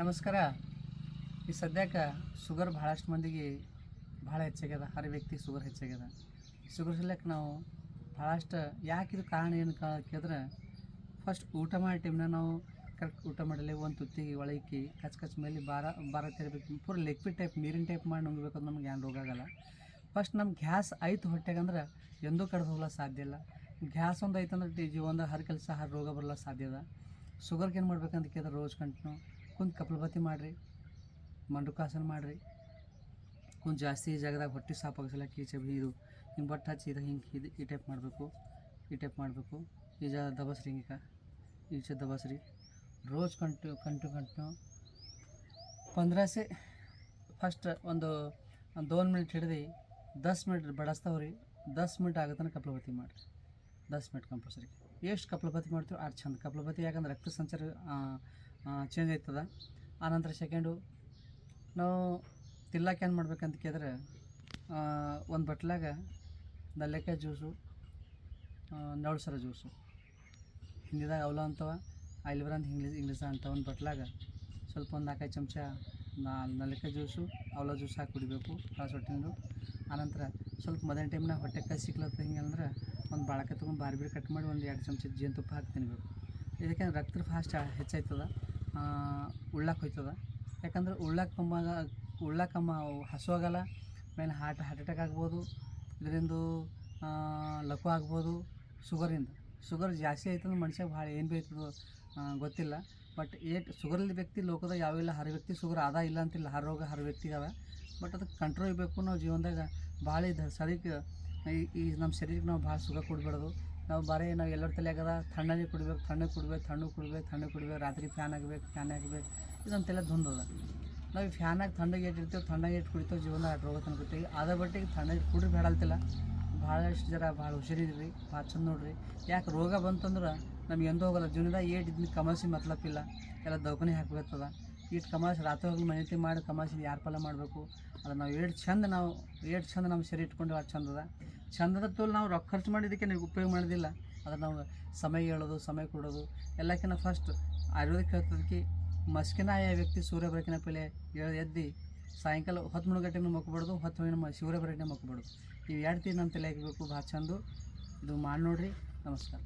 ನಮಸ್ಕಾರ. ಈ ಸದ್ಯಕ್ಕೆ ಶುಗರ್ ಭಾಳಷ್ಟು ಮಂದಿಗೆ ಭಾಳ ಹೆಚ್ಚಾಗ್ಯದ. ಹರ ವ್ಯಕ್ತಿ ಶುಗರ್ ಹೆಚ್ಚಾಗ್ಯದ. ಶುಗರ್ ಸಲಕ್ಕೆ ನಾವು ಭಾಳಷ್ಟು ಯಾಕೆ ಇದು ಕಾರಣ ಏನು ಕೇಳಿದ್ರೆ, ಫಸ್ಟ್ ಊಟ ಮಾಡೋ ಟೈಮ್ನಾಗ ನಾವು ಕರೆಕ್ಟ್ ಊಟ ಮಾಡಲಿ ಒಂದು ತುತ್ತಿಗೆ ಒಳಕ್ಕೆ ಕಚ್ ಮೇಲೆ ಭಾರ ತಿರ್ಬೇಕು. ಪೂರ ಲಿಕ್ವಿಡ್ ಟೈಪ್ ನೀರಿನ ಟೈಪ್ ಮಾಡಿ ನುಂಗ್ಬೇಕು. ನಮ್ಗೆ ಏನು ರೋಗ ಆಗಲ್ಲ. ಫಸ್ಟ್ ನಮ್ಮ ಗ್ಯಾಸ್ ಐತು ಹೊಟ್ಟೆಗಂದ್ರೆ ಎಂದೂ ಕಡ್ದು ಹೋಗ್ಲ ಸಾಧ್ಯ ಇಲ್ಲ. ಗ್ಯಾಸ್ ಒಂದು ಐತಂದ್ರೆ ಜೀವನದಾಗ ಹರ ಕೆಲಸ ಹರ ರೋಗ ಬರಲ್ಲ ಸಾಧ್ಯ ಅದ. ಶುಗರ್ಗೆ ಏನು ಮಾಡ್ಬೇಕಂತ ಕೇಳಿದ್ರೆ ರೋಜ್ ಕಂಟಿನ್ಯೂ ಕುಂತು ಕಪಾಲಭಾತಿ ಮಾಡಿರಿ, ಮಂಡುಕಾಸನ ಮಾಡಿರಿ. ಕುಂತು ಜಾಸ್ತಿ ಜಾಗದಾಗ ಹೊಟ್ಟೆ ಸಾಪ್ ಆಗಿಸಲಕ್ಕೆ ಈಚೆ ಇದು ಹಿಂಗೆ ಬಟ್ಟೆ ಹಚ್ಚಿ ಇದು ಹಿಂಗೆ ಇದು ಈ ಟೈಪ್ ಮಾಡಬೇಕು. ಈಜ ದಬಸ್ರಿ ಹಿಂಗೆ ಈಚೆ ದಬಸ್ರಿ. ರೋಜ್ ಕಂಟಿನ್ಯೂ 15 से ಫಸ್ಟ್ ಒಂದು 2 ಮಿನಿಟ್ ಹಿಡಿದು 10 ಮಿನಿಟ್ ಬಡಿಸ್ತಾವ್ರಿ. 10 ಮಿನಿಟ್ ಆಗತ್ತನ ಕಪಾಲಭಾತಿ ಮಾಡಿರಿ. 10 ಮಿನಿಟ್ ಕಂಪಲ್ಸರಿ. ಎಷ್ಟು ಕಪಾಲಭಾತಿ ಮಾಡ್ತೀವಿ ಅಷ್ಟು ಚಂದ. ಕಪಾಲಭಾತಿ ಯಾಕಂದ್ರೆ ರಕ್ತ ಸಂಚಾರ ಚೇಂಜ್ ಆಯ್ತದ. ಆನಂತರ ಸೆಕೆಂಡು ನಾವು ತಿಲ್ಲಕ್ಕೆ ಏನು ಮಾಡ್ಬೇಕಂತ ಕೇಳಿದ್ರೆ, ಒಂದು ಬಟ್ಲಾಗ ನಲ್ಲೆಕಾಯಿ ಜ್ಯೂಸು, ನವಳಸರ ಜ್ಯೂಸು, ಹಿಂದಿದಾಗ ಅವಲ ಅಂತವ ಐಲಿವರ್ ಅಂತ ಇಂಗ್ಲೀಷ್ ಅಂತ ಒಂದು ಬಟ್ಲಾಗ ಸ್ವಲ್ಪ ಒಂದು 4-5 ಚಮಚ ನಲ್ಲೆಕಾಯಿ ಜ್ಯೂಸು, ಅವಲ ಜ್ಯೂಸ್ ಹಾಕಿ ಕುಡಿಬೇಕು ಹೊಟ್ಟಿಂದು. ಆನಂತರ ಸ್ವಲ್ಪ ಮಧ್ಯಾಹ್ನ ಟೈಮ್ನಾಗ ಹೊಟ್ಟೆ ಕೈ ಸಿಕ್ಲತ್ತ ಹಿಂಗೆ ಅಂದ್ರೆ ಒಂದು ಬಾಳಕಾಯಿ ತೊಗೊಂಡು ಬಾರಿ ಕಟ್ ಮಾಡಿ ಒಂದು 2 ಚಮಚ ಜೇನುತುಪ್ಪ ಹಾಕಿ ತಿನ್ನಬೇಕು. ಇದಕ್ಕೆ ರಕ್ತ ಫಾಸ್ಟ್ ಹೆಚ್ಚಾಯ್ತದ, ಉಳ್ಳಕ್ಕೆ ಹೋಯ್ತದ. ಯಾಕಂದ್ರೆ ಉಳ್ಳಕ್ಕಮ್ಮ ಹಸುವಾಗಲ್ಲ. ಮೇಲೆ ಹಾರ್ಟ್ ಅಟ್ಯಾಕ್ ಆಗ್ಬೋದು. ಇದರಿಂದ ಲಘು ಆಗ್ಬೋದು ಶುಗರ್ ಜಾಸ್ತಿ ಆಯ್ತಂದ್ರೆ ಮನುಷ್ಯ ಭಾಳ ಏನು ಭೀ ಆಯ್ತದೋ ಗೊತ್ತಿಲ್ಲ. ಬಟ್ ಶುಗರಲ್ಲಿ ವ್ಯಕ್ತಿ ಲೋಕದಾಗ ಯಾವೆಲ್ಲ ಹರ ವ್ಯಕ್ತಿ ಶುಗರ್ ಆದ ಇಲ್ಲ ಅಂತಿಲ್ಲ. ಹರ ರೋಗ ಹರ ವ್ಯಕ್ತಿಗವ. ಬಟ್ ಅದಕ್ಕೆ ಕಂಟ್ರೋಲ್ ಇರಬೇಕು. ನಾವು ಜೀವನದಾಗ ಭಾಳ ಇದು ಶರೀರಕ್ಕೆ ಈ ನಮ್ಮ ಶರೀರಕ್ಕೆ ನಾವು ಭಾಳ ಸುಖ ಕೊಡಬಾರ್ದು. ನಾವು ಎಲ್ಲರ ತಲೆ ಆಗದ ತಣ್ಣಗೆ ಕುಡಿಬೇಕು. ರಾತ್ರಿ ಫ್ಯಾನ್ ಆಗಬೇಕು ಇದಂತೆಲ್ಲ ಧುಂದದ. ನಾವು ಫ್ಯಾನಾಗಿ ತಣ್ಣಗೆ ಇಟ್ಟಿರ್ತೀವಿ, ತಣ್ಣಗೆ ಇಟ್ಟು ಕುಡಿತೇವೆ. ಜೀವನದಾಗ ರೋಗ ತಂದುಬಿಟ್ಟಿವಿ. ಅದ್ರ ಬಟ್ಟಿಗೆ ತಣ್ಣಗೆ ಕುಡ್ರಿ ಬೇಡಲ್ತಿಲ್ಲ. ಭಾಳಷ್ಟು ಭಾಳ ಹುಷಾರಿದ್ರಿ, ಭಾಳ ಚಂದ ನೋಡ್ರಿ. ಯಾಕೆ ರೋಗ ಬಂತಂದ್ರೆ ನಮ್ಗೆ ಎಂದೂ ಹೋಗಲ್ಲ. ಜೀವನದಾಗ ಇದನ್ನ ಕಮಾಸಿ ಮತ್ಲಪ್ಪಿಲ್ಲ. ಎಲ್ಲ ದವಾಖಾನೆ ಹಾಕಬೇಕದ. ಇಟ್ಟು ಕಮಾಸಿ ರಾತ್ರಿ ಹೋಗಿ ಮನೆತಿ ಮಾಡಿ ಕಮಾಸಿ ಯಾರು ಫಲ ಮಾಡಬೇಕು. ಅದು ನಾವು ಎಷ್ಟು ಚಂದ ನಮ್ಮ ಶರೀರ ಇಟ್ಕೊಂಡು ಅದು ಚಂದದ ತೋಲ್ ನಾವು ರೊಕ್ಕ ಖರ್ಚು ಮಾಡಿದ್ದಕ್ಕೆ ನೀವು ಉಪಯೋಗ ಮಾಡೋದಿಲ್ಲ. ಅದ್ರ ನಾವು ಸಮಯ ಹೇಳೋದು, ಸಮಯ ಕೊಡೋದು ಎಲ್ಲಕ್ಕಿಂತ ಫಸ್ಟ್ ಆಯುರ್ವೇದಿಕ್ ಹೇಳ್ತದಕ್ಕೆ ಮಸ್ಕಿನ ಆಯಾ ವ್ಯಕ್ತಿ ಸೂರ್ಯ ಬರೋಕಿನ ಪೈಲೆ ಎದ್ದು ಸಾಯಂಕಾಲ 10 ಗಂಟೆಗೆ ಮಕ್ಕೊಬಾರ್ದು, 10 ಸೂರ್ಯ ಬರೋಕಿನ ಮಕ್ಕೊಬಾರ್ದು. ಇವು 2 ತೀರು ನಮ್ಮ ತಲೆ ಹಾಕಬೇಕು. ಭಾಳ ಚಂದ ಇದು ಮಾಡಿ ನೋಡಿರಿ. ನಮಸ್ಕಾರ.